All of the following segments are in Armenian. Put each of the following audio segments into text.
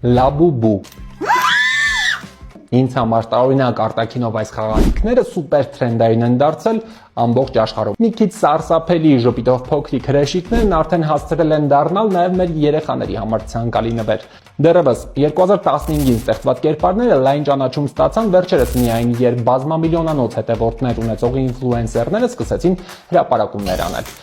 Լաբուբու։ Ինձ համար տարօրինակ արտաքինով այս խաղալիքները սուպեր թրենդային են դարձել ամբողջ աշխարհում։ Մի քիչ սարսափելի ժպիտով փոքրիկ հրեշիկներն արդեն հասցրել են դառնալ նաև մեր երեխաների համար ցանկալի նվեր։ Դեռևս 2015-ին ստեղծված կերպարները լայն ճանաչում ստացան վերջերս միայն, երբ բազմամիլիոնանոց հետևորդներ ունեցող ինֆլուենսերները սկսեցին հրապարակումներ անել։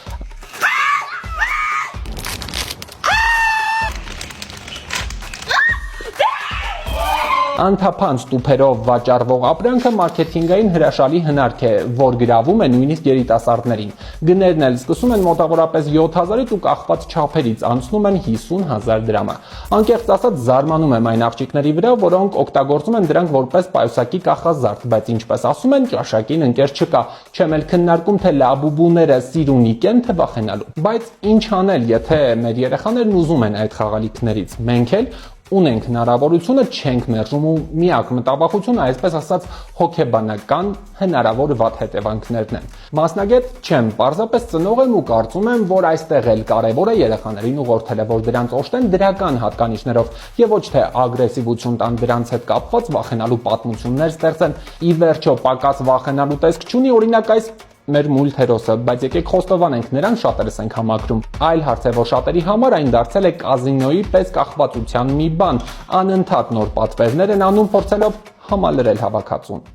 Անթափանց տուփերով վաճառվող ապրանքը մարքեթինգային հրաշալի հնարք է, որ գրավում է նույնիսկ երիտասարդներին։ Գներն էլ սկսում են մոտավորապես 7000-ից ու կախված չափերից անցնում են 50,000 դրամը։ Անկեղծ ասած զարմանում եմ այն աղջիկների վրա, որոնք օգտագործում են դրանք որպես պայուսակի կախազարդ, բայց ինչպես ասում են, ճաշակին ընկեր չկա։ Չեմ էլ քննարկում, թե լաբուբուները սիրունիկ են, թե վախենալու։ Բայց ինչ անել, եթե մեր երեխաներն ուզում են այդ խաղալիքներից։ Մենք էլ ունենք հնարավորությունը, չենք մերժում ու միակ մտավախությունը, այսպես ասած, հոգեբանական հնարավոր վատ հետևանքներն են։ Մասնագետ չեմ, պարզապես ծնող եմ ու կարծում եմ, որ այստեղ էլ կարևոր է երեխաներին ուղղորդելը, որ դրանց օժտեն դրական հատկանիշներով եւ ոչ թե ագրեսիվություն տան դրանց հետ կապված վախենալու պատմություններ ստեղծեն։ Ի վերջո, պակաս վախենալու տեսք չունի, օրինակ այս մեր մուլտհերոսը, բայց եկեք խոստովանենք, նրան շատերս ենք համակրում։ Այլ հարց է, որ շատերի համար այն դարձել է կազինոյի պես կախվածության մի բան, անընդհատ նոր պատվերներ են անում, փորձելով համալրել հավաքածուն։